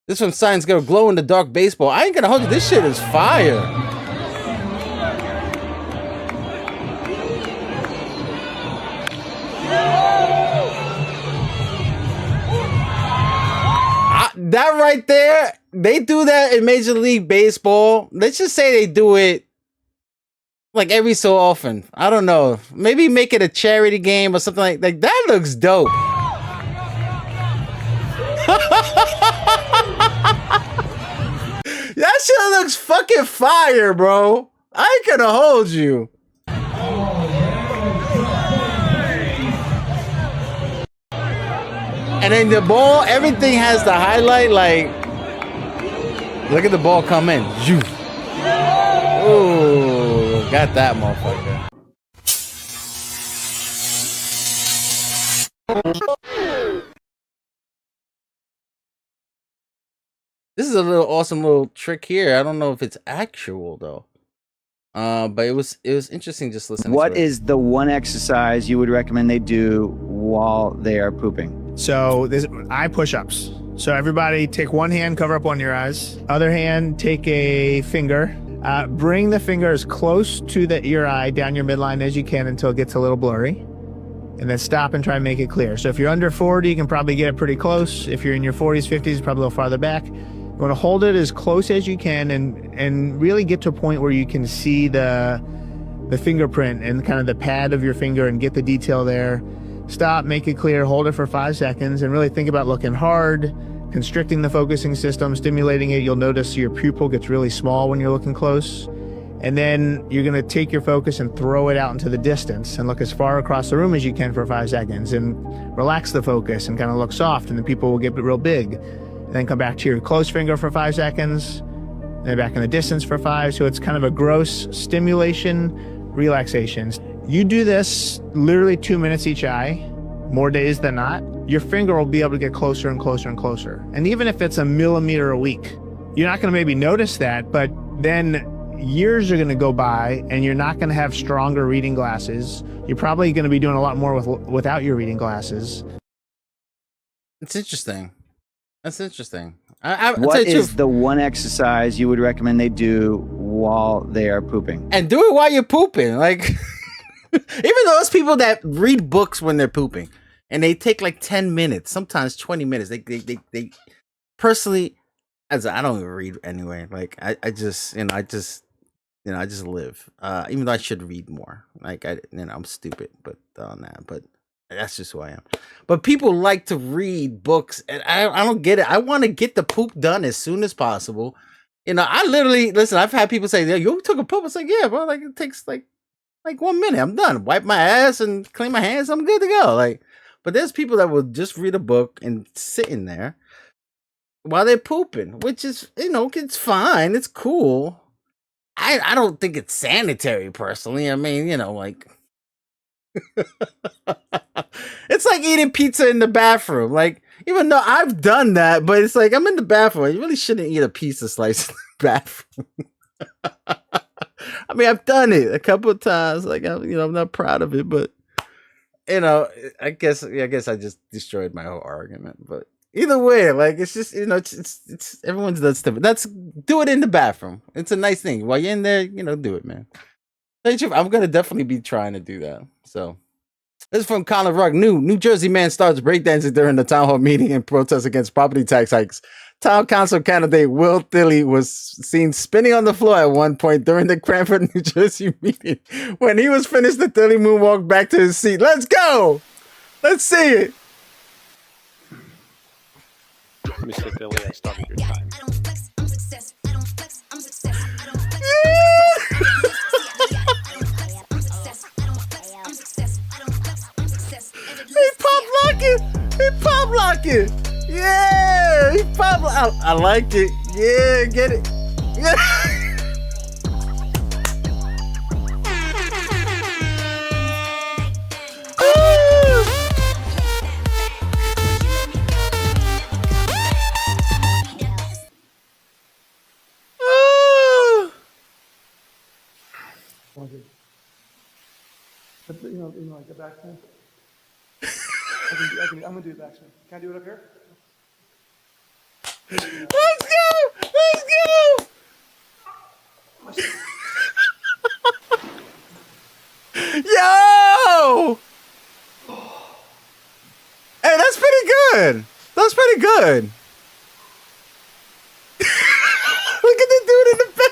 This one Science Girl glow in the dark baseball. I ain't gonna hold you. This shit is fire. That right there, they do that in Major League Baseball. Let's just say they do it like every so often. I don't know. Maybe make it a charity game or something like that. That looks dope. That shit looks fucking fire, bro. I ain't gonna hold you. And then the ball, everything has the highlight. Like, look at the ball come in. Ooh, got that motherfucker. This is a little awesome little trick here. I don't know if it's actual though. But it was interesting just listening. What is the one exercise you would recommend they do while they are pooping? So this eye push-ups. So everybody take one hand, cover up one of your eyes. Other hand, take a finger. Bring the finger as close to your eye down your midline as you can until it gets a little blurry. And then stop and try and make it clear. So if you're under 40, you can probably get it pretty close. If you're in your 40s, 50s, probably a little farther back. You want to hold it as close as you can and really get to a point where you can see the fingerprint and kind of the pad of your finger and get the detail there. Stop, make it clear, hold it for 5 seconds, and really think about looking hard, constricting the focusing system, stimulating it. You'll notice your pupil gets really small when you're looking close. And then you're going to take your focus and throw it out into the distance and look as far across the room as you can for 5 seconds and relax the focus and kind of look soft, and the pupil will get real big. And then come back to your close finger for 5 seconds, then back in the distance for 5. So it's kind of a gross stimulation, relaxation. You do this literally 2 minutes each eye, more days than not, your finger will be able to get closer and closer and closer. And even if it's a millimeter a week, you're not going to maybe notice that, but then years are going to go by and you're not going to have stronger reading glasses. You're probably going to be doing a lot more without your reading glasses. It's interesting. That's interesting. What is the one exercise you would recommend they do while they are pooping? And do it while you're pooping. Like, even those people that read books when they're pooping, and they take like 10 minutes, sometimes 20 minutes. They personally, as I don't even read anyway. Like, I just live. Even though I should read more. Like, I'm stupid, but on that, but. That's just who I am. But people like to read books, and I don't get it. I want to get the poop done as soon as possible. I literally listen. I've had people say, "You took a poop." It's like, yeah, bro. Like it takes like 1 minute. I'm done. Wipe my ass and clean my hands. I'm good to go. Like, but there's people that will just read a book and sit in there while they're pooping, which is it's fine. It's cool. I don't think it's sanitary personally. I mean, like. It's like eating pizza in the bathroom. Like, even though I've done that, but it's like I'm in the bathroom. You really shouldn't eat a pizza slice in the bathroom. I mean, I've done it a couple of times. Like, I'm not proud of it, but I guess I just destroyed my whole argument. But either way, like, it's just it's everyone's done stuff. Do it in the bathroom. It's a nice thing while you're in there. Do it, man. I'm gonna definitely be trying to do that. So this is from Colin Ruck. New Jersey man starts breakdancing during the town hall meeting in protest against property tax hikes. Town council candidate Will Thilly was seen spinning on the floor at one point during the Cranford, New Jersey meeting. When he was finished, the Thilly moonwalked back to his seat. Let's go. Let's see it. Mr. Thilly, I started your time. He pop locking. Yeah, he pop. I like it. Yeah, get it. Yeah. Like the backspin. I'm gonna do the backspin. Can I do it up here? Let's go! Let's go! Yo! Hey, that's pretty good. That's pretty good. Look at the dude in the back.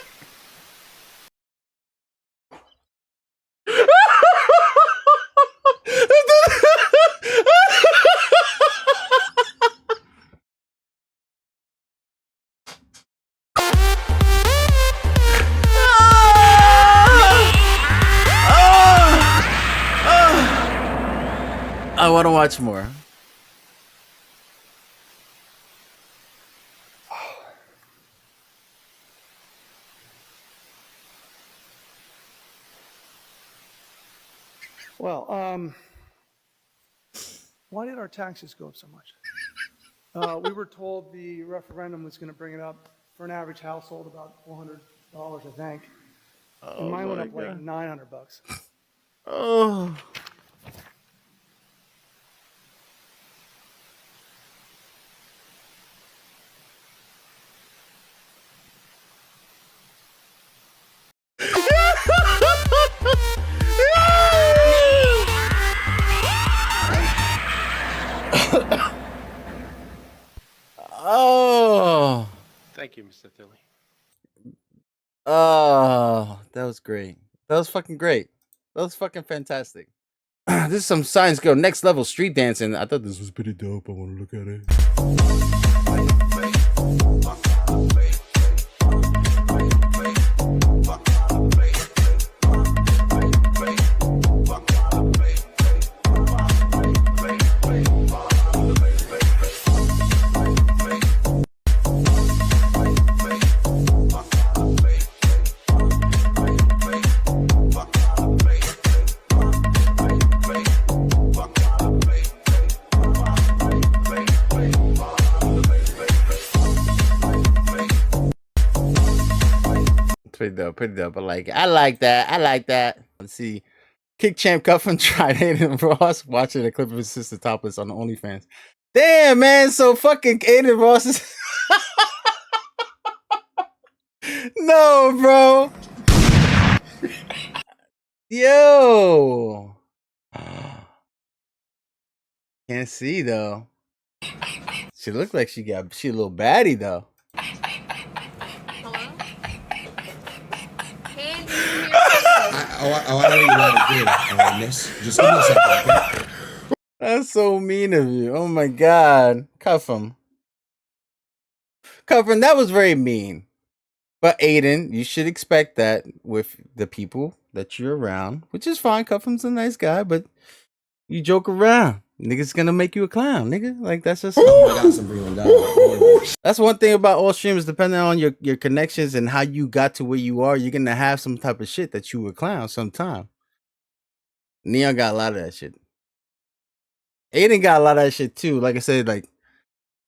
I want to watch more. Well, why did our taxes go up so much? We were told the referendum was going to bring it up for an average household about $400, I think. And mine went up like $900. Oh. Oh. Thank you, Mr. Philly. Oh, that was great. That was fucking great. That was fucking fantastic. This is some Science Girl next level street dancing. I thought this was pretty dope. I want to look at it. Pretty dope, pretty dope. I like it. I like that. I like that. Let's see. Kick Champ Cuffin tried Aiden Ross watching a clip of his sister topless on the OnlyFans. Damn, man. So fucking Aiden Ross is. No, bro. Yo. Can't see though. She looked like she a little baddie though. I know you want to do, Miss. Just give me a second, okay? That's so mean of you. Oh my god. Cuff him. Cuff him. That was very mean. But Aiden, you should expect that with the people that you're around, which is fine. Cuffham's a nice guy, but you joke around. Niggas gonna make you a clown, nigga. Like that's just that's one thing about all streamers, depending on your connections and how you got to where you are, you're gonna have some type of shit that you would clown sometime. Neon got a lot of that shit. Aiden got a lot of that shit too. Like I said, like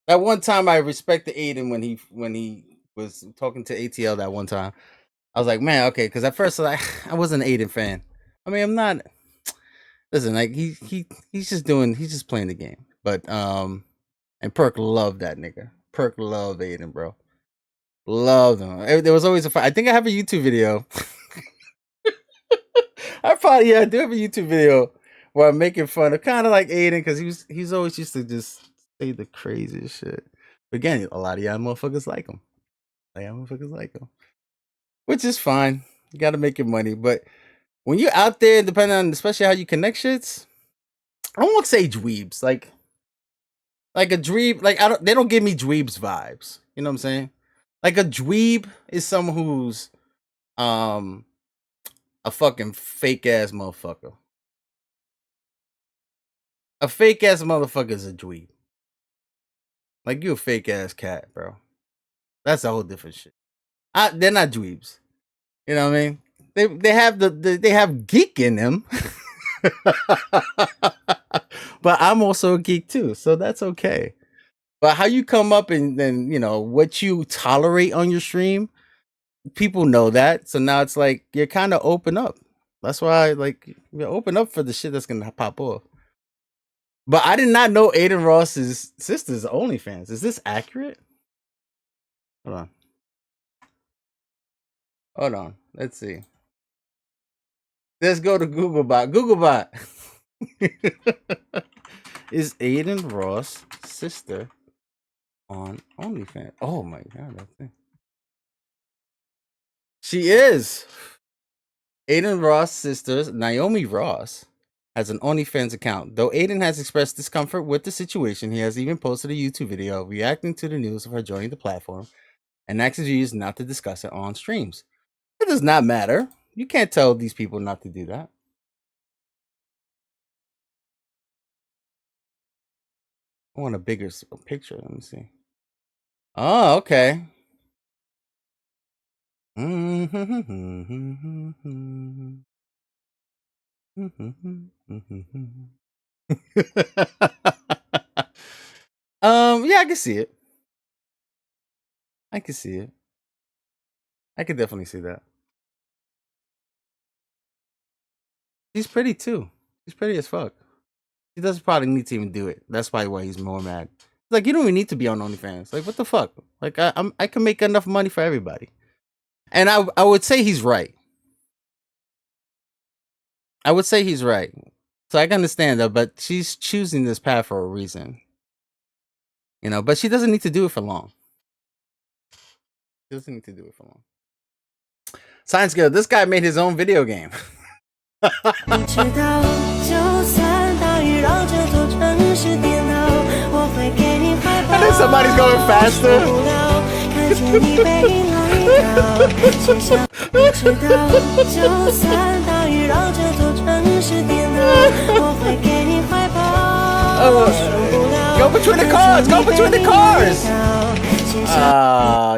that one time I respected Aiden when he was talking to ATL that one time. I was like, man, okay, because at first I wasn't an Aiden fan. I mean, I'm not. Listen, like he's just playing the game. But and Perk loved that nigga. Perk loved Aiden, bro. Loved him. There was always a fight. I think I have a YouTube video. I do have a YouTube video where I'm making fun of kind of like Aiden because he's always used to just say the craziest shit. But again, a lot of y'all motherfuckers like him. Which is fine. You gotta make your money. But when you're out there, depending on especially how you connect shits, I don't want to say dweebs. Like a dweeb, like they don't give me dweebs vibes. You know what I'm saying? Like a dweeb is someone who's a fucking fake ass motherfucker. A fake ass motherfucker is a dweeb. Like you a fake ass cat, bro. That's a whole different shit. They're not dweebs. You know what I mean? They have they have geek in them. But I'm also a geek too, so that's okay. But how you come up and then, you know, what you tolerate on your stream, people know that. So now it's like you're kind of open up. That's why like you open up for the shit that's gonna pop off. But I did not know Aiden Ross's sister's OnlyFans. Is this accurate? Hold on. Let's see. Let's go to Googlebot. Googlebot. Is Aiden Ross' sister on OnlyFans? Oh my god, that's it. She is. Aiden Ross' sister, Naomi Ross, has an OnlyFans account. Though Aiden has expressed discomfort with the situation, he has even posted a YouTube video reacting to the news of her joining the platform and asks his viewers not to discuss it on streams. It does not matter. You can't tell these people not to do that. I want a bigger picture. Let me see. Oh, okay. Yeah, I can see it. I can see it. I can definitely see that. She's pretty too. She's pretty as fuck. He doesn't probably need to even do it. That's probably why he's more mad. Like, you don't even need to be on OnlyFans. Like, what the fuck? Like, I can make enough money for everybody. And I would say he's right. I would say he's right. So I can understand that, but she's choosing this path for a reason. You know, but she doesn't need to do it for long. She doesn't need to do it for long. Science Girl, this guy made his own video game. And then somebody's going faster. Go between the cars! Go between the cars!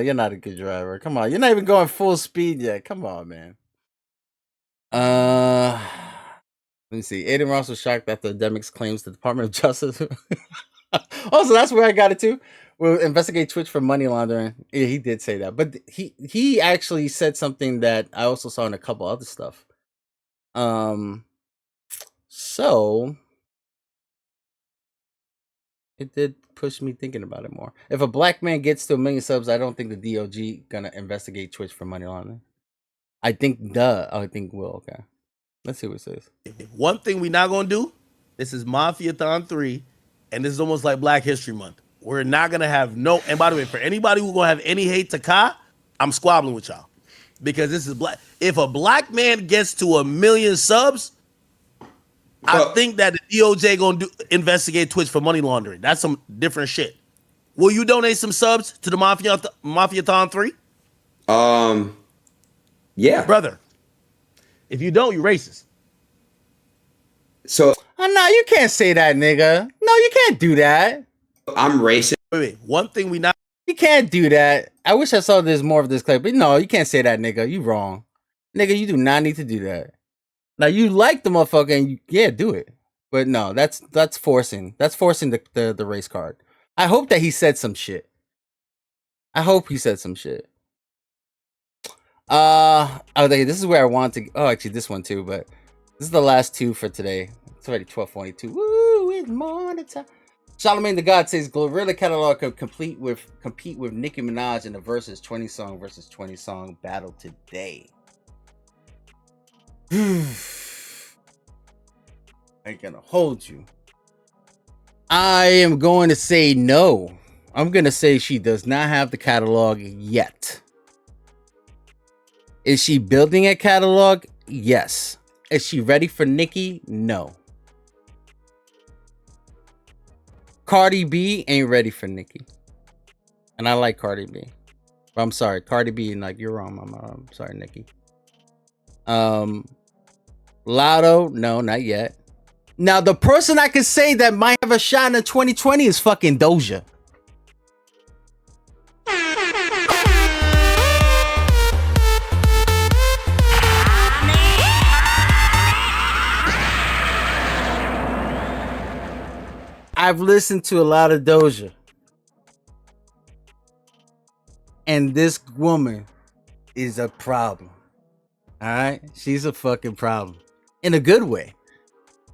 You're not a good driver. Come on, you're not even going full speed yet. Come on, man. Let me see. Aiden Ross was shocked after Demix claims the Department of Justice. Also, that's where I got it too. We'll investigate Twitch for money laundering. Yeah, he did say that, but he actually said something that I also saw in a couple other stuff. So it did push me thinking about it more. If a black man gets to 1 million subs, I don't think the DOG gonna investigate Twitch for money laundering. I think will. Okay. Let's see what it says. One thing we're not gonna do, this is Mafia-thon 3, and this is almost like Black History Month. We're not gonna have no, and by the way, for anybody who's gonna have any hate to Ka, I'm squabbling with y'all. Because this is black. If a black man gets to 1 million subs, I think that the DOJ gonna investigate Twitch for money laundering. That's some different shit. Will you donate some subs to the Mafia-thon 3? Yeah. Brother, if you don't, you're racist. So no, you can't say that, nigga. No, you can't do that. I'm racist. Wait. One thing we not. You can't do that. I wish I saw this more of this clip, but no, you can't say that, nigga. You wrong. Nigga, you do not need to do that. Now, you like the motherfucker, and do it. But no, that's forcing. That's forcing the race card. I hope that he said some shit. Okay, this is where I want to. Oh, actually, this one too. But this is the last two for today. It's already 12:22. Woo! It's morning time. Charlamagne the God says Glorilla catalog could compete with Nicki Minaj in the versus 20 song versus 20 song battle today. I ain't gonna hold you. I am going to say no. I'm gonna say she does not have the catalog yet. Is she building a catalog? Yes. Is she ready for Nicki? No. Cardi B ain't ready for Nicki. And I like Cardi B. But I'm sorry, Cardi B, like, you're wrong, mama. I'm sorry, Nicki. Lotto, no, not yet. Now, the person I could say that might have a shot in 2020 is fucking Doja. I've listened to a lot of Doja. And this woman is a problem. All right? She's a fucking problem. In a good way.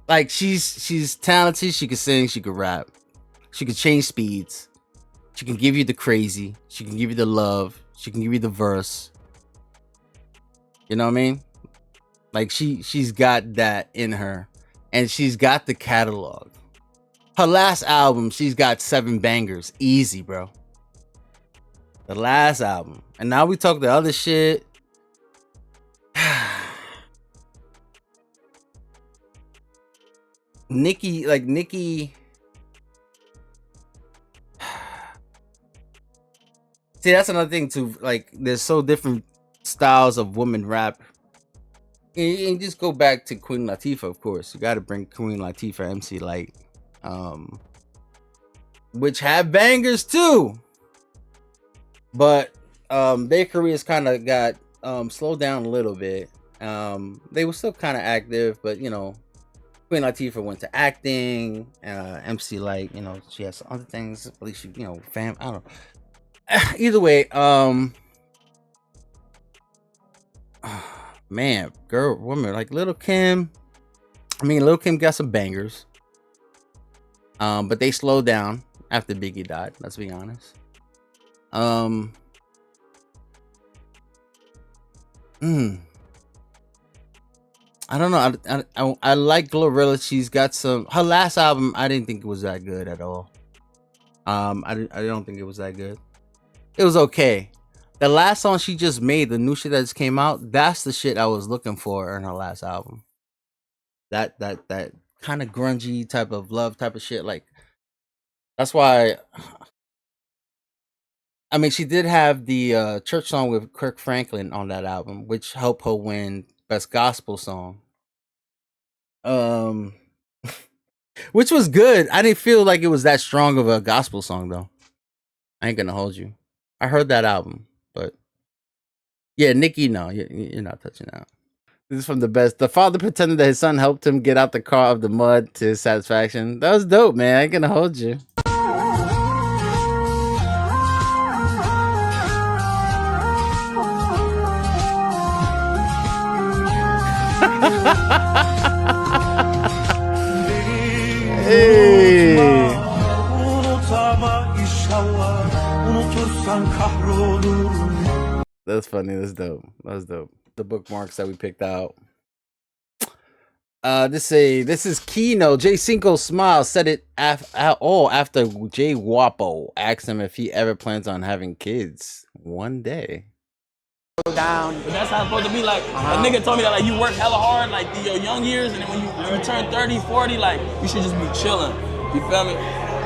Like, she's talented. She can sing. She can rap. She can change speeds. She can give you the crazy. She can give you the love. She can give you the verse. You know what I mean? Like she's got that in her, and she's got the catalog. Her last album, she's got 7 bangers, easy, bro. The last album, and now we talk the other shit. Nicki. See, that's another thing too. Like, there's so different styles of women rap. And just go back to Queen Latifah, of course. You got to bring Queen Latifah, MC Light, which have bangers too. But their careers kind of got slowed down a little bit. They were still kind of active, but you know, Queen Latifah went to acting. MC Light, you know, she has some other things. At least she, you know, I don't know. Either way, man, girl, woman, like Lil' Kim. I mean, Lil' Kim got some bangers. But they slowed down after Biggie died, let's be honest. I don't know. I like Glorilla. She's got some. Her last album, I didn't think it was that good at all. I don't think it was that good. It was okay. The last song she just made, the new shit that just came out, that's the shit I was looking for in her last album. That kind of grungy type of love type of shit. Like, that's why. I mean, she did have the church song with Kirk Franklin on that album, which helped her win Best Gospel Song. Which was good. I didn't feel like it was that strong of a gospel song, though. I ain't gonna hold you. I heard that album, but yeah, Nicki, no, you're not touching that. This is from the best. The father pretended that his son helped him get out the car of the mud to his satisfaction. That was dope, man. I ain't gonna hold you. Hey. That's funny. That's dope. That's dope. The bookmarks that we picked out. This is Kino. J Cinco Smile said it after Jay Wapo asked him if he ever plans on having kids one day. Down. But that's how it's supposed to be. Like, a nigga told me that, like, you work hella hard, like, your young years, and then when you turn 30, 40, like, you should just be chilling. You feel me?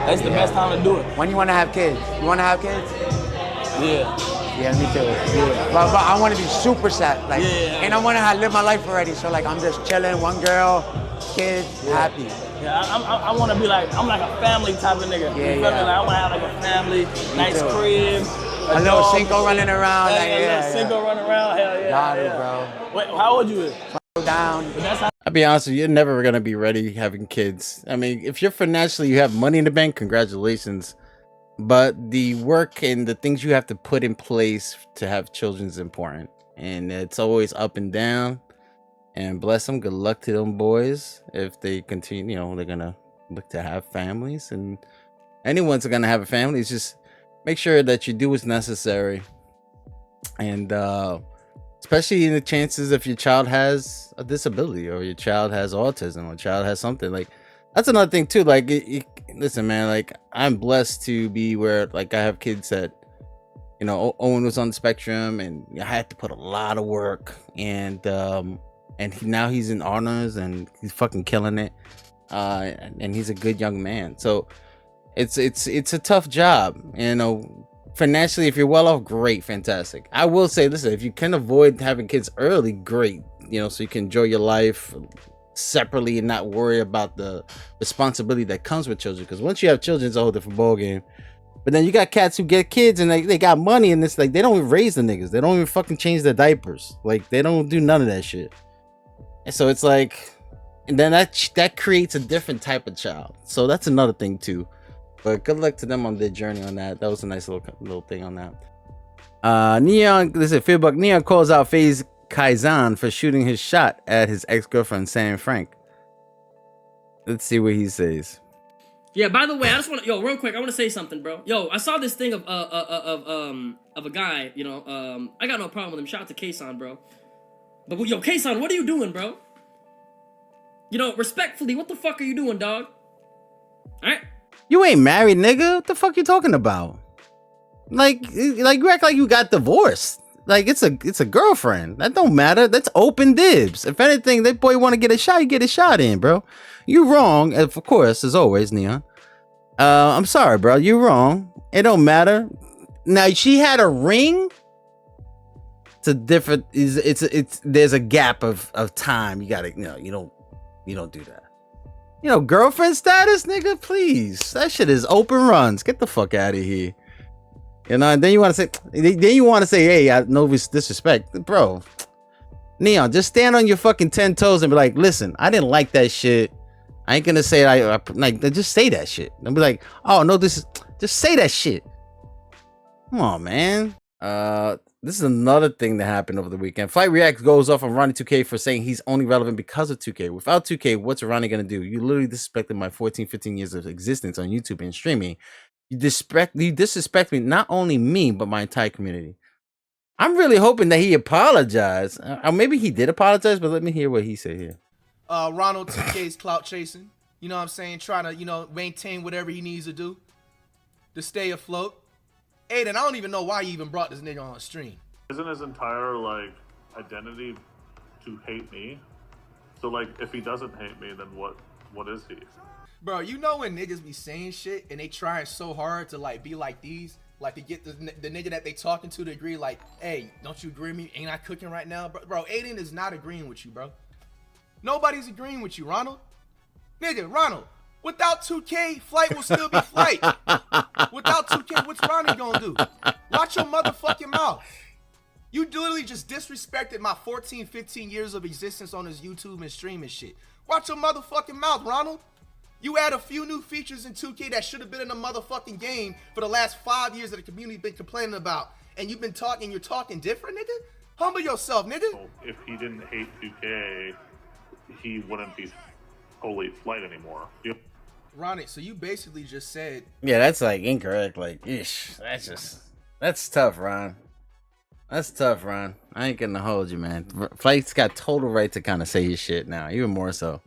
That's the best time to do it. When you want to have kids? You want to have kids? Yeah. Yeah, me too. Yeah. But I want to be super set. Like, and I want to live my life already. So, like, I'm just chilling, one girl, kids, happy. Yeah, I want to be like, I'm like a family type of nigga. Yeah, you feel me? Like, I want to have like a family, nice crib. A little Cinco running around. Like, a little Cinco running around. Hell yeah. Got it, bro. Wait, how old you is? Down. But that's how. I'll be honest with you, you're never gonna be ready having kids. I mean, if you're financially, you have money in the bank, congratulations. But the work and the things you have to put in place to have children is important, and it's always up and down. And bless them, good luck to them boys if they continue. You know, they're gonna look to have families, and anyone's gonna have a family. It's just make sure that you do what's necessary, and especially in the chances if your child has a disability or your child has autism or your child has something. Like, that's another thing too. Like, listen, man, like, I'm blessed to be where, like, I have kids that, you know, Owen was on the spectrum, and I had to put a lot of work, and now he's in honors and he's fucking killing it, and he's a good young man. So it's a tough job, you know. Financially, if you're well off, great, fantastic. I will say, listen, if you can avoid having kids early, great, you know, so you can enjoy your life separately and not worry about the responsibility that comes with children. Because once you have children, it's a whole different ballgame. But then you got cats who get kids and they got money, and it's like they don't even raise the niggas. They don't even fucking change their diapers. Like, they don't do none of that shit. And so it's like, and then that creates a different type of child. So that's another thing too. But good luck to them on their journey on that. That was a nice little thing on that. Neon, this is Fearbuck. Neon calls out FaZe Kaizan for shooting his shot at his ex-girlfriend Sam Frank. Let's see what he says. Yeah, by the way, I just want to, real quick, I want to say something, bro. Yo, I saw this thing of a guy, you know, I got no problem with him. Shout out to Kason, bro. But yo, Kason, what are you doing, bro? You know, respectfully, what the fuck are you doing, dog? Alright? You ain't married, nigga. What the fuck you talking about? Like you act like you got divorced. Like it's a girlfriend. That don't matter. That's open dibs. If anything, that boy want to get a shot, you get a shot in, bro. You wrong, of course, as always, Neon. I'm sorry, bro. You wrong. It don't matter. Now she had a ring. It's a different. It's there's a gap of time. You gotta, you don't do that. You know, girlfriend status, nigga. Please, that shit is open runs. Get the fuck out of here. You know, and then you want to say, hey, I no disrespect, bro. Neon, just stand on your fucking 10 toes and be like, listen, I didn't like that shit. I ain't gonna say I like, just say that shit. And be like, oh no, just say that shit. Come on, man. This is another thing that happened over the weekend. Flight React goes off on Ronnie 2K for saying he's only relevant because of 2K. Without 2K, what's Ronnie gonna do? You literally disrespected my 15 years of existence on YouTube and streaming. You disrespect me, not only me, but my entire community. I'm really hoping that he apologized. Or maybe he did apologize, but let me hear what he said here. Ronald 2K's clout chasing. You know what I'm saying? Trying to, maintain whatever he needs to do to stay afloat. Aiden, I don't even know why you even brought this nigga on stream. Isn't his entire, identity to hate me? So, if he doesn't hate me, then what is he? Bro, you know when niggas be saying shit and they trying so hard to, be like these? To get the nigga that they talking to agree, hey, don't you agree with me? Ain't I cooking right now? Bro, Aiden is not agreeing with you, bro. Nobody's agreeing with you, Ronald. Nigga, Ronald, without 2K, Flight will still be Flight. Without 2K, what's Ronnie gonna do? Watch your motherfucking mouth. You literally just disrespected my 14, 15 years of existence on this YouTube and streaming shit. Watch your motherfucking mouth, Ronald. You add a few new features in 2K that should have been in the motherfucking game for the last 5 years that the community been complaining about. And you've been talking, you're talking different, nigga? Humble yourself, nigga. If he didn't hate 2K, he wouldn't be wholly Flight anymore. Ronnie, so you basically just said... Yeah, that's incorrect. That's tough, Ron. That's tough, Ron. I ain't gonna hold you, man. Flight's got total right to kind of say his shit now, even more so.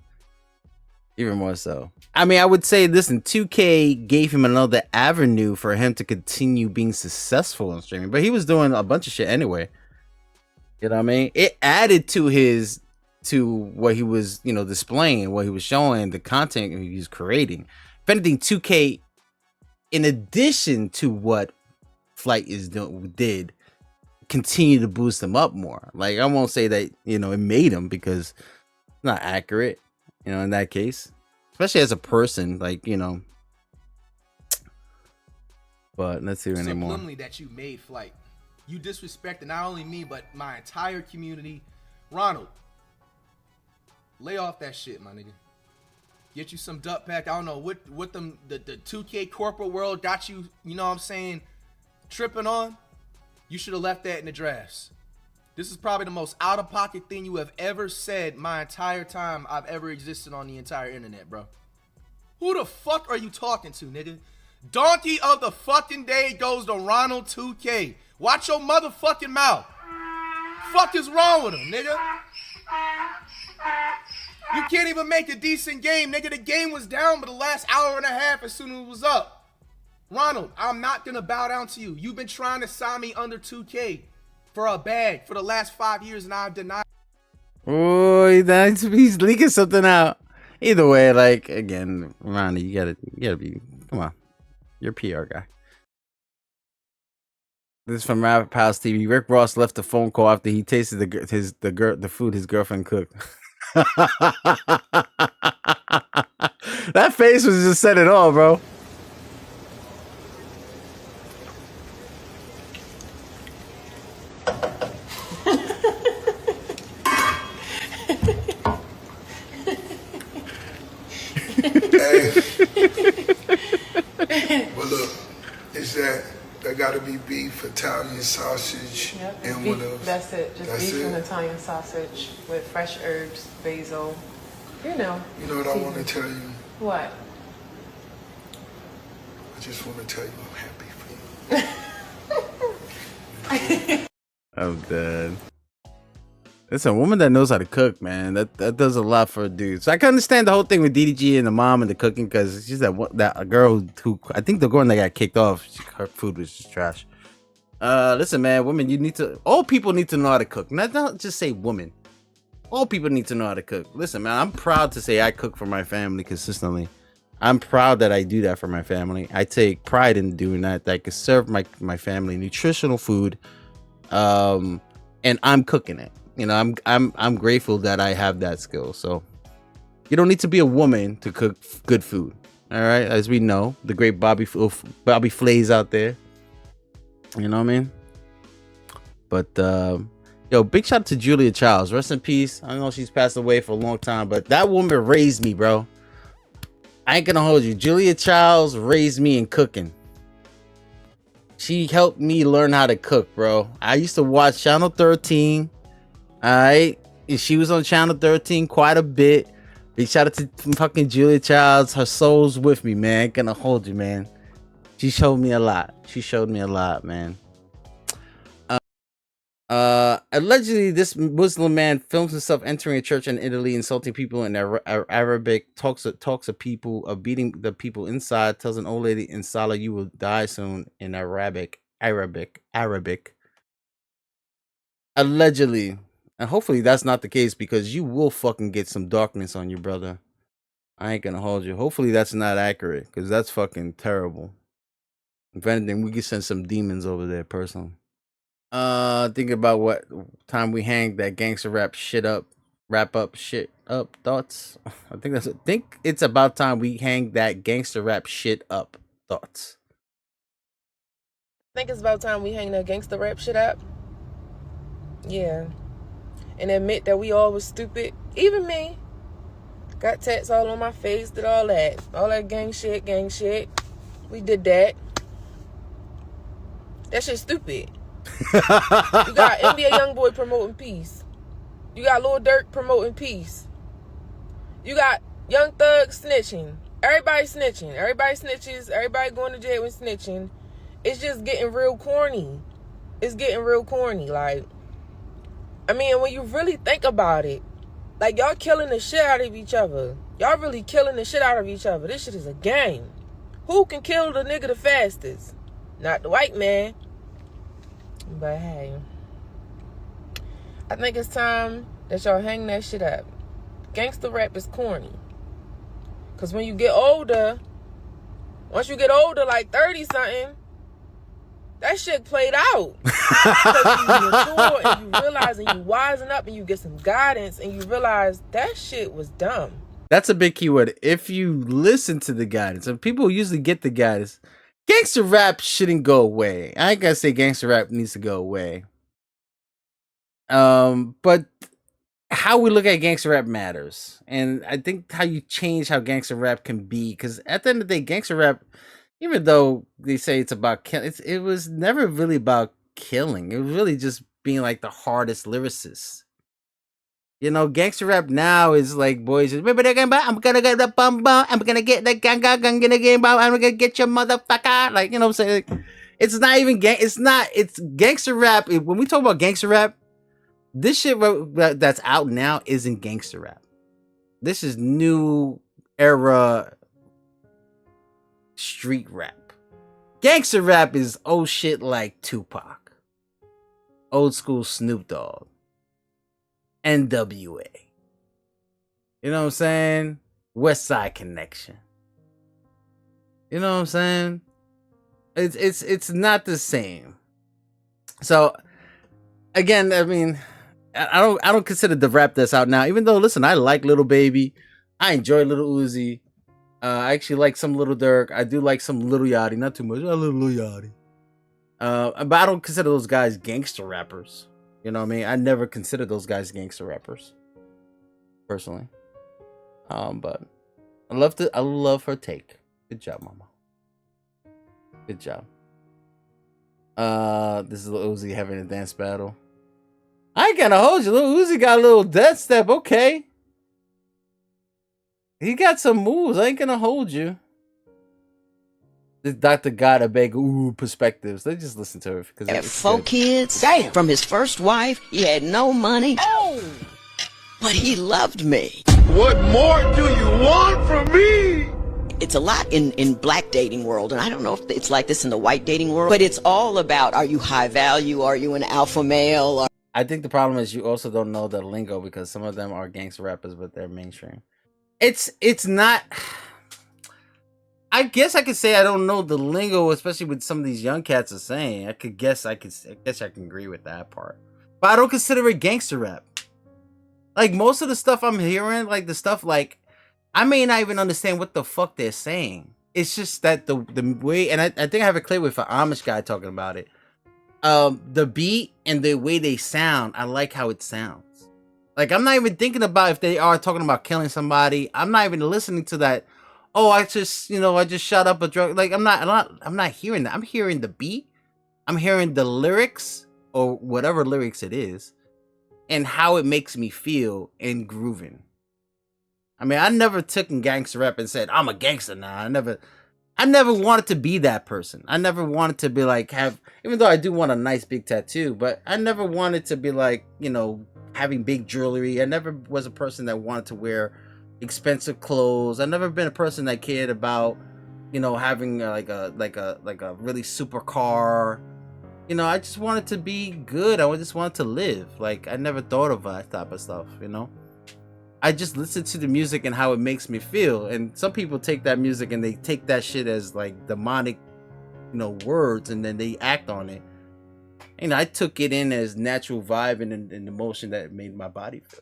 I mean, I would say, listen, 2K gave him another avenue for him to continue being successful in streaming, but he was doing a bunch of shit anyway. You know what I mean? It added to what he was, displaying, what he was showing, the content he was creating. If anything, 2K, in addition to what Flight did, continue to boost him up more. I won't say that, it made him, because it's not accurate. In that case, especially as a person, but let's see anymore. Subliminally that you made Flight. You disrespected not only me, but my entire community. Ronald, lay off that shit, my nigga. Get you some duck pack. I don't know what the 2K corporate world got you, tripping on. You should have left that in the drafts. This is probably the most out-of-pocket thing you have ever said my entire time I've ever existed on the entire internet, bro. Who the fuck are you talking to, nigga? Donkey of the fucking day goes to Ronald 2K. Watch your motherfucking mouth. Fuck is wrong with him, nigga? You can't even make a decent game, nigga. The game was down for the last hour and a half as soon as it was up. Ronald, I'm not gonna bow down to you. You've been trying to sign me under 2K. For a bag for the last 5 years, and I've denied. Oh, he's leaking something out. Either way, again, Ronnie, you gotta be. Come on, you're a PR guy. This is from Rabbit Pals TV. Rick Ross left a phone call after he tasted the food his girlfriend cooked. That face was just said it all, bro. Well, look, it's that gotta be beef, Italian sausage, and beef, what else? That's it. Just beef and Italian sausage with fresh herbs, basil. You know what I want to tell you? What? I just want to tell you I'm happy for you. I'm dead. It's a woman that knows how to cook, man. That does a lot for a dude. So I can understand the whole thing with DDG and the mom and the cooking, because she's that girl who I think the girl that got kicked off. Her food was just trash. Listen, man, women, all people need to know how to cook. Not just say women. All people need to know how to cook. Listen, man, I'm proud to say I cook for my family consistently. I'm proud that I do that for my family. I take pride in doing that. That I can serve my family nutritional food, and I'm cooking it. You know, I'm grateful that I have that skill. So you don't need to be a woman to cook good food. All right, as we know, the great Bobby Flay's out there. You know what I mean? But yo, big shout out to Julia Childs. Rest in peace. I know she's passed away for a long time, but that woman raised me, bro. I ain't gonna hold you. Julia Childs raised me in cooking. She helped me learn how to cook, bro. I used to watch Channel 13. All right, she was on Channel 13 quite a bit. Big shout out to fucking Julia Childs. Her soul's with me, man. Ain't gonna hold you, man. She showed me a lot. Man. Allegedly, this Muslim man films himself entering a church in Italy, insulting people in Arabic, talks of people, of beating the people inside, tells an old lady, Inshallah, you will die soon, in Arabic. Allegedly. And hopefully that's not the case, because you will fucking get some darkness on you, brother. I ain't gonna hold you. Hopefully that's not accurate, because that's fucking terrible. If anything, we could send some demons over there, personally. Thinking about what time we hang that gangster wrap up shit up thoughts. I think it's about time we hang that gangster rap shit up thoughts. I think it's about time we hang that gangster rap shit up. Yeah. And admit that we all was stupid. Even me. Got tats all on my face, did all that. All that gang shit. We did that. That shit's stupid. You got NBA Youngboy promoting peace. You got Lil Durk promoting peace. You got Young Thug snitching. Everybody snitching. Everybody snitches. Everybody going to jail and snitching. It's just getting real corny. Like, I mean, when you really think about it, like, y'all killing the shit out of each other. Y'all really killing the shit out of each other. This shit is a game. Who can kill the nigga the fastest? Not the white man. But hey, I think it's time that y'all hang that shit up. Gangster rap is corny. Because when you get older, once you get older, like 30-something, that shit played out. Because you mature and you realize and you wisen up and you get some guidance and you realize that shit was dumb. That's a big keyword. If you listen to the guidance, and people usually get the guidance, gangster rap shouldn't go away. I ain't gonna say gangster rap needs to go away. But how we look at gangster rap matters. And I think how you change how gangster rap can be, because at the end of the day, gangster rap, even though they say it's about killing, it was never really about killing. It was really just being like the hardest lyricist. You know, gangster rap now is like boys just, I'm gonna get the bum bum, I'm gonna get the gang, I'm gonna get your motherfucker. Like, you know what I'm saying? Like, it's not even it's gangster rap. When we talk about gangster rap, this shit that's out now isn't gangster rap. This is new era street rap. Gangster rap is old shit like Tupac, old school Snoop Dogg, NWA. You know what I'm saying? West Side Connection. You know what I'm saying? It's not the same. So again, I mean, I don't consider the rap that's out now, even though, listen, I like Lil Baby. I enjoy Lil Uzi. I actually like some Lil Durk. I do like some Lil Yachty, not too much. I love Lil Yachty. But I don't consider those guys gangster rappers. You know what I mean? I never consider those guys gangster rappers, personally. But I love her take. Good job, mama. Good job. This is Lil Uzi having a dance battle. I ain't gonna hold you. Lil Uzi got a little death step, okay. He got some moves. I ain't gonna hold you. This Dr. got a big perspectives. They just listen to it because Had 4 kids. Damn. From his first wife. He had no money. Oh. But he loved me. What more do you want from me? It's a lot in black dating world, and I don't know if it's like this in the white dating world, but it's all about, are you high value? Are you an alpha male? I think the problem is you also don't know the lingo because some of them are gangster rappers, but they're mainstream. It's not. I guess I could say I don't know the lingo, especially with some of these young cats are saying. I guess I can agree with that part, but I don't consider it gangster rap. Like most of the stuff I'm hearing, like the stuff like I may not even understand what the fuck they're saying. It's just that the way, and I think I have a clip with an Amish guy talking about it. The beat and the way they sound, I like how it sounds. Like I'm not even thinking about if they are talking about killing somebody. I'm not even listening to that. Oh, I just shot up a drug. Like I'm not hearing that. I'm hearing the beat. I'm hearing the lyrics or whatever lyrics it is, and how it makes me feel in grooving. I mean, I never took in gangster rap and said I'm a gangster now. I never wanted to be that person. I never wanted to be like even though I do want a nice big tattoo, but I never wanted to be like, having big jewelry. I never was a person that wanted to wear expensive clothes. I've never been a person that cared about, having like a really super car. I just wanted to be good. I just wanted to live. Like I never thought of that type of stuff, I just listen to the music and how it makes me feel. And some people take that music and they take that shit as like demonic, words, and then they act on it. And I took it in as natural vibe and emotion that made my body feel.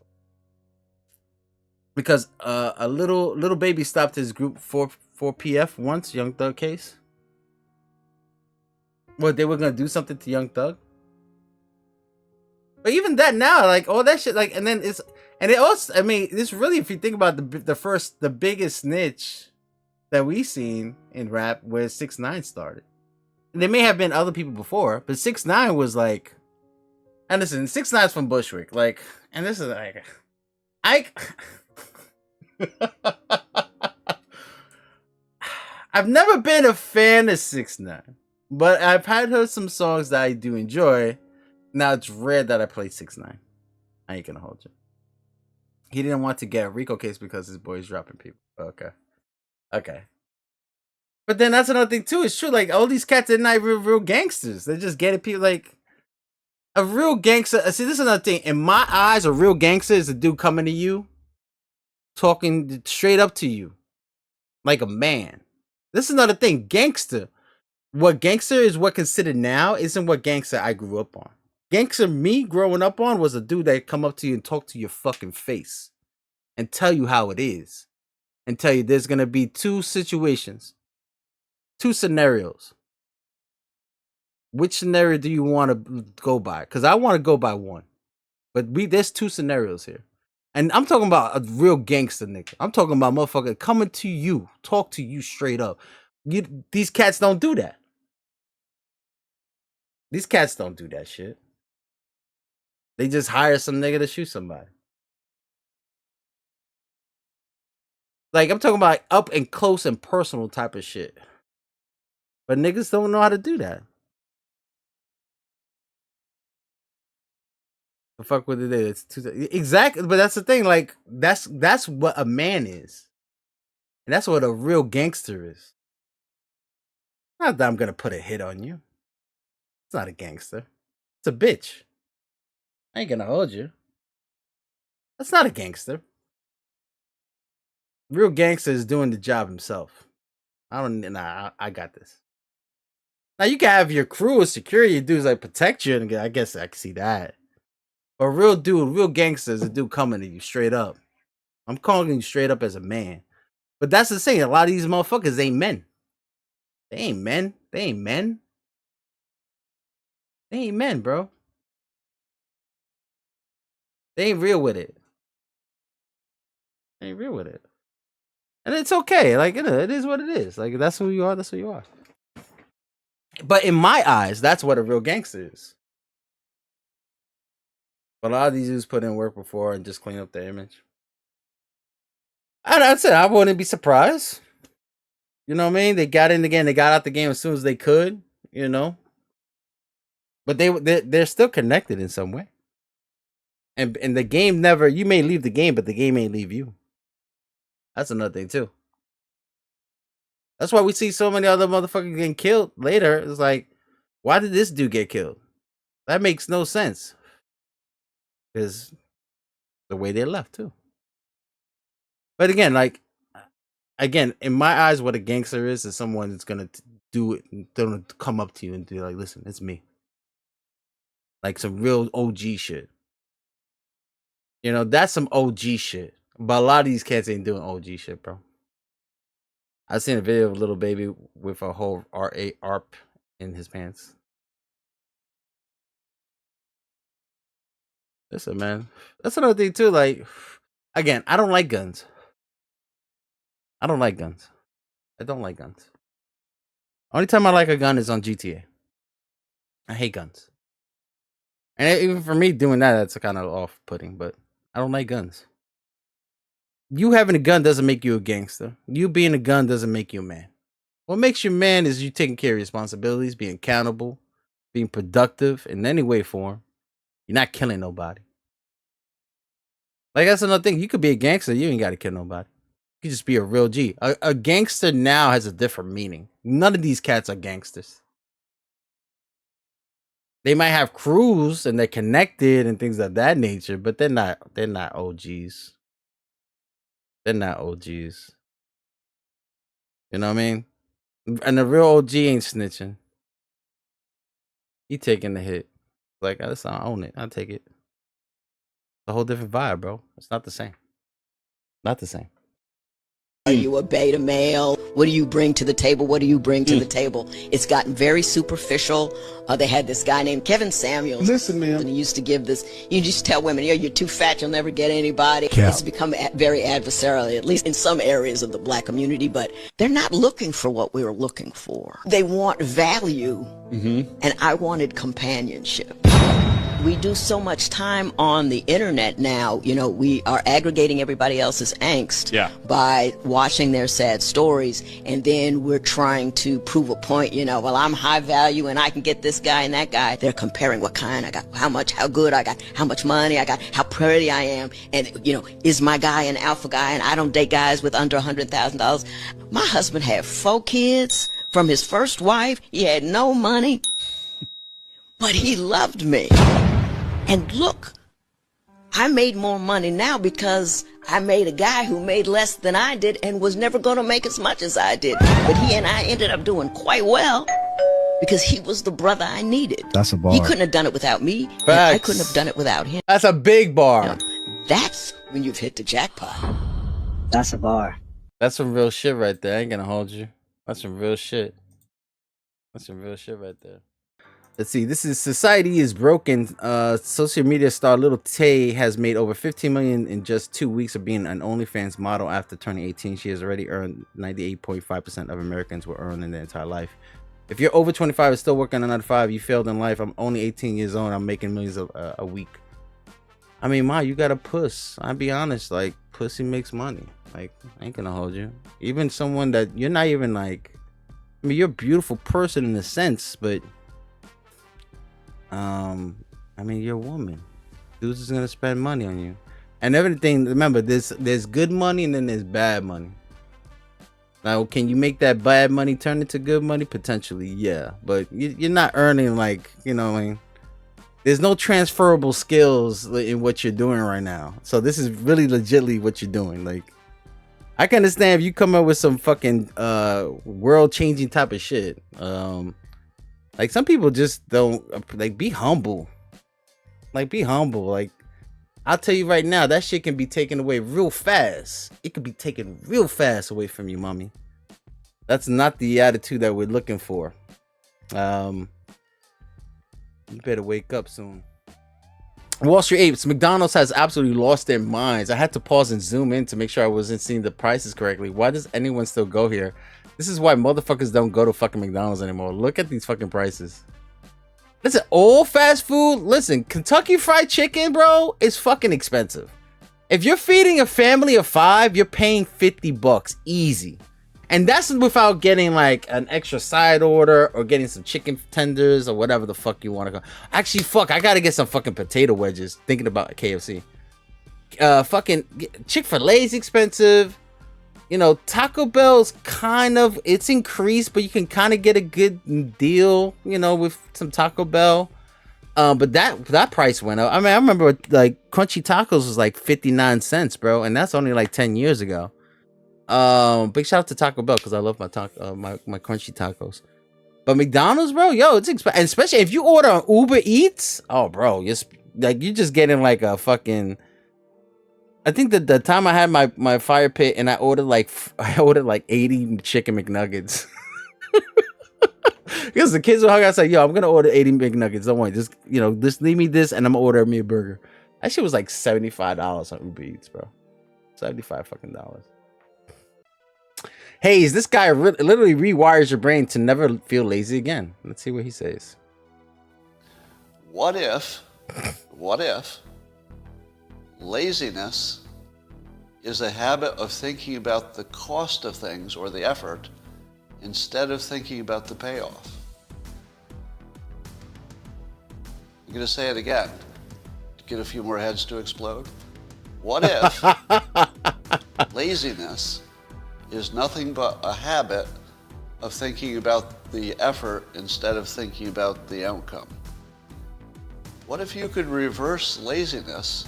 Because a little baby stopped his group for PF once, Young Thug case. What, they were gonna do something to Young Thug? But even that now, like all that shit, like, and it also, I mean, this really, if you think about the biggest snitch that we seen in rap, where 6ix9ine started. And there may have been other people before, but 6ix9ine was like, and listen, 6ix9ine's from Bushwick, like, and this is like, I've never been a fan of 6ix9ine, but I've heard some songs that I do enjoy. Now it's rare that I play 6ix9ine. I ain't gonna hold you. He didn't want to get a RICO case because his boy's dropping people. Okay. But then that's another thing too. It's true. Like all these cats are not real gangsters. They're just getting people like a real gangster. See, this is another thing. In my eyes, a real gangster is a dude coming to you, talking straight up to you, like a man. This is another thing. Gangster. What gangster is what considered now isn't what gangster I grew up on. Gangster me growing up on was a dude that come up to you and talk to your fucking face and tell you how it is and tell you there's going to be 2 situations, 2 scenarios. Which scenario do you want to go by? Because I want to go by one, but there's 2 scenarios here. And I'm talking about a real gangster nigga. I'm talking about motherfucker coming to you, talk to you straight up. These cats don't do that. These cats don't do that shit. They just hire some nigga to shoot somebody. Like, I'm talking about up and close and personal type of shit. But niggas don't know how to do that. The fuck would they do? It's exactly, but that's the thing. Like, that's what a man is. And that's what a real gangster is. Not that I'm gonna put a hit on you. It's not a gangster. It's a bitch. I ain't gonna hold you. That's not a gangster. Real gangster is doing the job himself. I got this. Now you can have your crew of security dudes like protect you, and I guess I can see that. But real gangster is a dude coming to you straight up. I'm calling you straight up as a man. But that's the thing. A lot of these motherfuckers ain't men. They ain't men. They ain't men. They ain't men, bro. They ain't real with it. They ain't real with it. And it's okay. Like, it is what it is. Like, that's who you are. That's who you are. But in my eyes, that's what a real gangster is. But a lot of these dudes put in work before and just clean up their image. And that's it. I wouldn't be surprised. You know what I mean? They got in the game. They got out the game as soon as they could. You know, but they're still connected in some way. And the game never. You may leave the game, but the game ain't leave you. That's another thing too. That's why we see so many other motherfuckers getting killed later. It's like, why did this dude get killed? That makes no sense. Because the way they left too. But again, like, in my eyes, what a gangster is someone that's gonna do it and gonna come up to you and be like, listen, it's me. Like some real OG shit. You know, that's some OG shit. But a lot of these cats ain't doing OG shit, bro. I seen a video of a little baby with a whole ARP in his pants. Listen, man. That's another thing too. Like, again, I don't like guns. I don't like guns. Only time I like a gun is on GTA. I hate guns. And even for me doing that, that's kind of off-putting, but I don't like guns. You having a gun doesn't make you a gangster. You being a gun doesn't make you a man. What makes you a man is you taking care of responsibilities, being accountable, being productive in any way, form. You're not killing nobody. Like, that's another thing. You could be a gangster. You ain't got to kill nobody. You could just be a real G. A gangster now has a different meaning. None of these cats are gangsters. They might have crews and they're connected and things of that nature, but they're not OGs. They're not OGs. You know what I mean? And the real OG ain't snitching. He taking the hit. Like, I own it. I'll take it. It's a whole different vibe, bro. It's not the same. Not the same. Are you a beta male? What do you bring to the table? What do you bring to the table? It's gotten very superficial. They had this guy named Kevin Samuels. Listen, man. And he used to give this, you just tell women, you're too fat, you'll never get anybody. Yeah. It's become very adversarial, at least in some areas of the black community, but they're not looking for what we were looking for. They want value, and I wanted companionship. We do so much time on the internet now, you know, we are aggregating everybody else's angst by watching their sad stories, and then we're trying to prove a point, you know, well, I'm high value and I can get this guy and that guy. They're comparing what kind I got, how much, how good I got, how much money I got, how pretty I am, and, you know, is my guy an alpha guy, and I don't date guys with under $100,000. My husband had 4 kids from his first wife. He had no money, but he loved me. And look, I made more money now because I made a guy who made less than I did and was never going to make as much as I did. But he and I ended up doing quite well because he was the brother I needed. That's a bar. He couldn't have done it without me. And I couldn't have done it without him. That's a big bar. You know, that's when you've hit the jackpot. That's a bar. That's some real shit right there. I ain't gonna hold you. That's some real shit. That's some real shit right there. Let's see. This is Society is Broken. Social media star Lil Tay has made over $15 million in just 2 weeks of being an OnlyFans model after turning 18. She has already earned 98.5% of Americans will earn in their entire life. If you're over 25 and still working a 9 to 5, you failed in life. I'm only 18 years old. I'm making millions a week. I mean, Ma, you got a puss. I'll be honest. Like, pussy makes money. Like, I ain't gonna hold you. Even someone that you're not even like. I mean, you're a beautiful person in a sense, but. I mean, you're a woman. Dudes is gonna spend money on you, and everything. Remember, there's good money and then there's bad money. Now, can you make that bad money turn into good money? Potentially, yeah, but you're not earning like, you know what I mean. There's no transferable skills in what you're doing right now. So this is really legitly what you're doing. Like, I can understand if you come up with some fucking world changing type of shit. Like, some people just don't, like, be humble. Like, be humble. Like, I'll tell you right now, that shit can be taken away real fast. It could be taken real fast away from you, mommy. That's not the attitude that we're looking for. You better wake up soon. Wall Street Apes, McDonald's has absolutely lost their minds. I had to pause and zoom in to make sure I wasn't seeing the prices correctly. Why does anyone still go here? This is why motherfuckers don't go to fucking McDonald's anymore. Look at these fucking prices. Listen, all fast food. Listen, Kentucky Fried Chicken, bro, is fucking expensive. If you're feeding a family of 5, you're paying $50 easy. And that's without getting like an extra side order or getting some chicken tenders or whatever the fuck you want to go. Actually, fuck, I gotta get some fucking potato wedges. Thinking about KFC. Fucking Chick-fil-A's expensive. You know, Taco Bell's kind of, it's increased, but you can kind of get a good deal, you know, with some Taco Bell. But that price went up. I mean, I remember like Crunchy Tacos was like 59 cents, bro, and that's only like 10 years ago. Big shout out to Taco Bell because I love my my Crunchy Tacos. But McDonald's, bro, yo, it's expensive, and especially if you order on Uber Eats. Oh, bro, you're just getting like a fucking. I think that the time I had my fire pit and I ordered like 80 chicken McNuggets. Because the kids were hungry, I said, yo, I'm gonna order 80 McNuggets. Don't worry, just leave me this and I'm gonna order me a burger. That shit was like $75 on Uber Eats, bro. $75 fucking dollars. Hey, this guy literally rewires your brain to never feel lazy again. Let's see what he says. What if laziness is a habit of thinking about the cost of things or the effort instead of thinking about the payoff? I'm going to say it again to get a few more heads to explode. What if laziness is nothing but a habit of thinking about the effort instead of thinking about the outcome? What if you could reverse laziness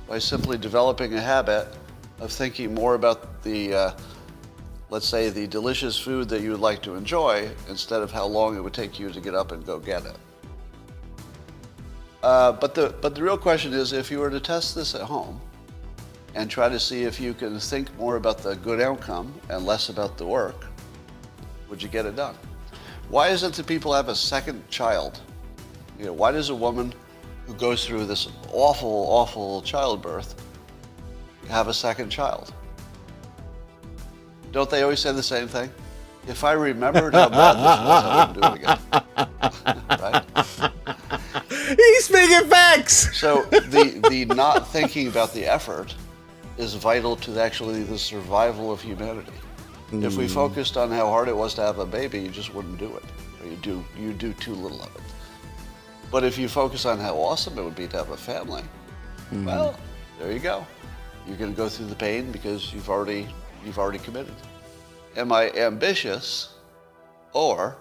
by simply developing a habit of thinking more about the, let's say, the delicious food that you would like to enjoy instead of how long it would take you to get up and go get it? But the real question is, if you were to test this at home and try to see if you can think more about the good outcome and less about the work, would you get it done? Why is it that people have a second child? You know, why does a woman who goes through this awful, awful childbirth have a second child? Don't they always say the same thing? If I remembered how bad this was, I wouldn't do it again. Right? He's speaking facts. So the not thinking about the effort is vital to actually the survival of humanity. If we focused on how hard it was to have a baby, you just wouldn't do it. Or you do too little of it. But if you focus on how awesome it would be to have a family, well, there you go. You're going to go through the pain because you've already committed. Am I ambitious, or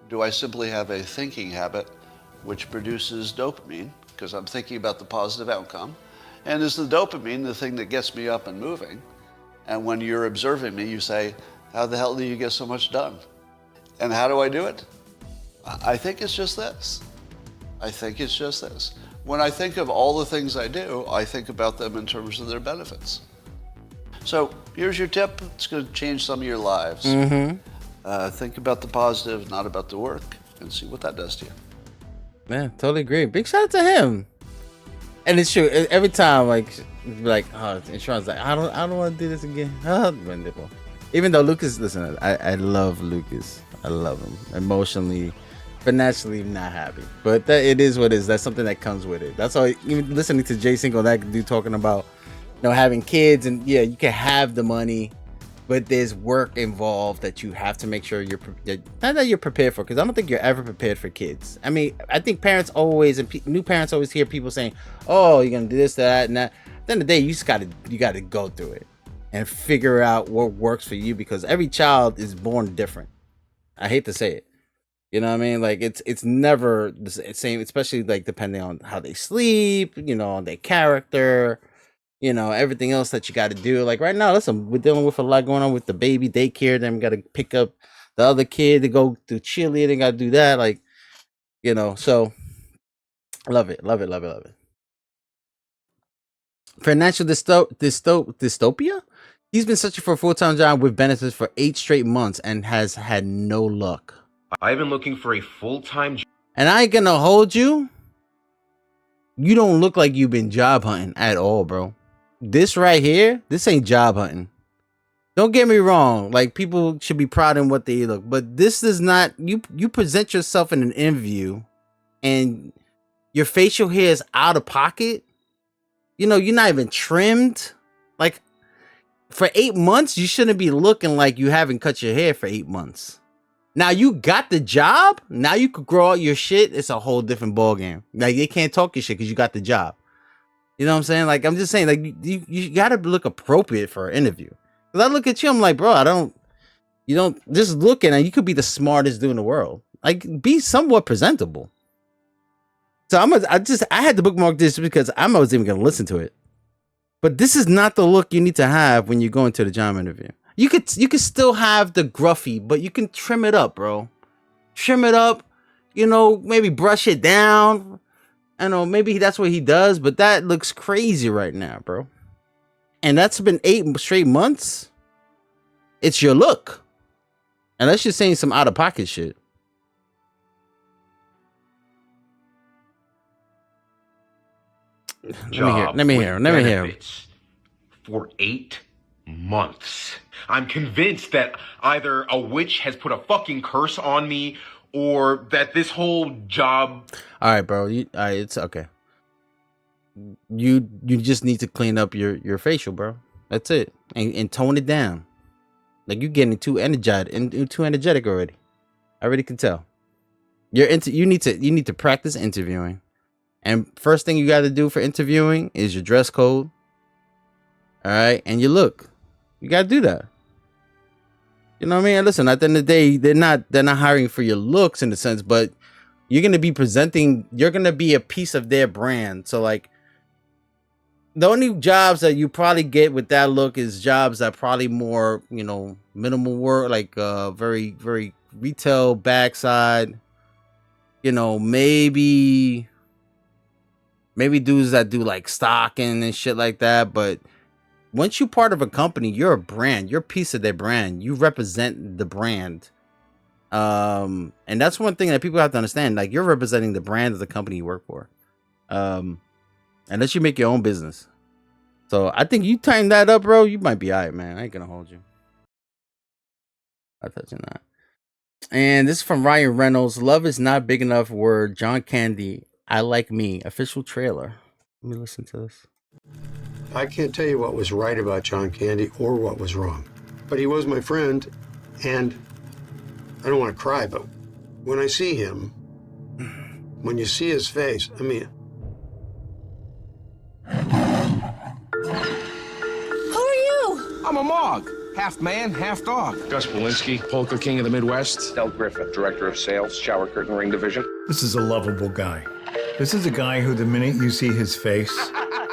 do I simply have a thinking habit which produces dopamine because I'm thinking about the positive outcome? And is the dopamine the thing that gets me up and moving? And when you're observing me, you say, how the hell do you get so much done? And how do I do it? I think it's just this. When I think of all the things I do, I think about them in terms of their benefits. So here's your tip. It's going to change some of your lives. Think about the positive, not about the work, and see what that does to you. Man, totally agree. Big shout out to him. And it's true. Every time, insurance, like, I don't want to do this again. Even though Lucas, listen, I love Lucas. I love him emotionally, financially, not happy. But it is what it is. That's something that comes with it. That's all. Even listening to Jay Single, that dude talking about, having kids, and yeah, you can have the money, but there's work involved that you have to make sure not that you're prepared for, because I don't think you're ever prepared for kids. I mean, I think parents always, and new parents always hear people saying, oh, you're going to do this, that, and that. At the end of the day, you got to go through it and figure out what works for you, because every child is born different. I hate to say it. You know what I mean? Like, it's never the same, especially like depending on how they sleep, on their character, everything else that you got to do. Like right now, listen, we're dealing with a lot going on with the baby daycare. Then we got to pick up the other kid to go to cheerleading. Got to do that. Like, so love it. Financial dystopia? He's been searching for a full-time job with benefits for 8 straight months and has had no luck. I've been looking for a full-time job. And I ain't gonna hold you. You don't look like you've been job hunting at all, bro. This right here, this ain't job hunting. Don't get me wrong. Like, people should be proud in what they look, but this is not, you present yourself in an interview and your facial hair is out of pocket. You're not even trimmed. Like, for 8 months, you shouldn't be looking like you haven't cut your hair for 8 months. Now you got the job. Now you could grow out your shit. It's a whole different ballgame. Like they can't talk your shit because you got the job. You know what I'm saying? Like I'm just saying, like you gotta look appropriate for an interview. Cause I look at you, I'm like, bro, you don't just look at it. You could be the smartest dude in the world. Like be somewhat presentable. So I had to bookmark this because I wasn't even gonna listen to it. But this is not the look you need to have when you go into the job interview. You could still have the gruffy, but you can trim it up, bro. Trim it up, maybe brush it down. I know maybe that's what he does, but that looks crazy right now, bro. And that's been 8 straight months. It's your look. Unless you're saying some out of pocket shit. Let me hear. For 8 months. I'm convinced that either a witch has put a fucking curse on me or that this whole job... All right, bro. It's okay. You just need to clean up your facial, bro. That's it. And tone it down. Like you're getting too energetic already. I already can tell. You need to practice interviewing. And first thing you got to do for interviewing is your dress code. All right, and your look. You got to do that. You know what I mean? And listen, at the end of the day, they're not hiring for your looks in a sense, but you're going to be presenting, you're going to be a piece of their brand. So like the only jobs that you probably get with that look is jobs that probably more, minimal work, like very, very retail backside, maybe dudes that do like stocking and shit like that. But once you're part of a company, you're a brand. You're a piece of their brand. You represent the brand. And that's one thing that people have to understand. Like you're representing the brand of the company you work for. Unless you make your own business. So I think you tighten that up, bro. You might be all right, man. I ain't gonna hold you. I'm touching that. And this is from Ryan Reynolds. Love is not big enough word. John Candy. I Like Me. Official trailer. Let me listen to this. I can't tell you what was right about John Candy or what was wrong. But he was my friend, and I don't want to cry, but when I see him, when you see his face, I mean... Who are you? I'm a Mog. Half man, half dog. Gus Polinski, Polka King of the Midwest. Del Griffith, Director of Sales, Shower Curtain Ring Division. This is a lovable guy. This is a guy who, the minute you see his face,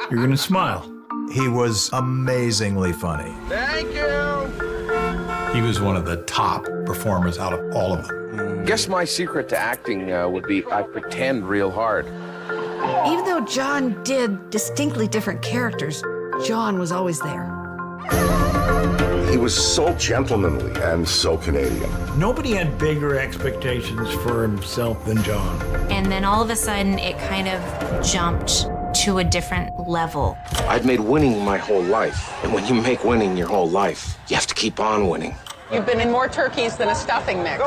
you're gonna smile. He was amazingly funny. Thank you. He was one of the top performers out of all of them. Guess my secret to acting would be I pretend real hard. Even though John did distinctly different characters, John was always there. He was so gentlemanly and so Canadian. Nobody had bigger expectations for himself than John. And then all of a sudden, it kind of jumped to a different level. I'd made winning my whole life. And when you make winning your whole life, you have to keep on winning. You've been in more turkeys than a stuffing mix.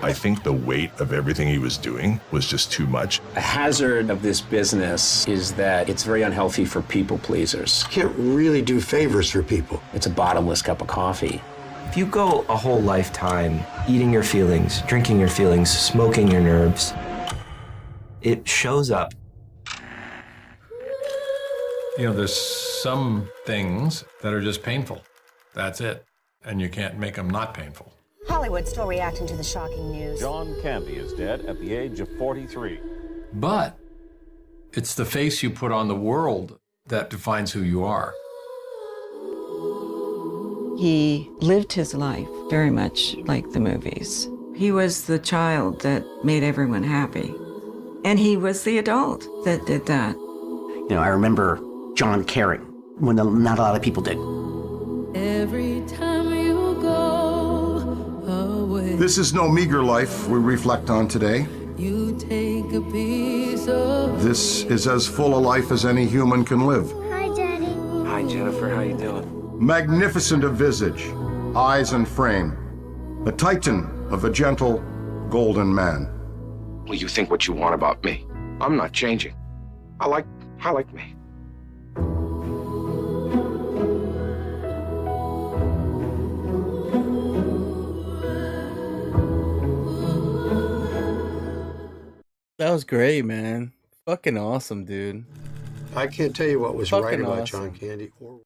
I think the weight of everything he was doing was just too much. The hazard of this business is that it's very unhealthy for people pleasers. Can't really do favors for people. It's a bottomless cup of coffee. If you go a whole lifetime eating your feelings, drinking your feelings, smoking your nerves, it shows up. There's some things that are just painful. That's it. And you can't make them not painful. Hollywood still reacting to the shocking news. John Candy is dead at the age of 43. But it's the face you put on the world that defines who you are. He lived his life very much like the movies. He was the child that made everyone happy. And he was the adult that did that. I remember John caring when not a lot of people did. Every time you go away, This is no meager life we reflect on today. you take a piece of This is as full a life as any human can live. Hi, Daddy. Hi, Jennifer. How you doing? Magnificent of visage, eyes and frame, the titan of a gentle, golden man. Well, you think what you want about me. I'm not changing. I like me. was great, man. Fucking awesome, dude. I can't tell you what was Fucking right about awesome. John Candy or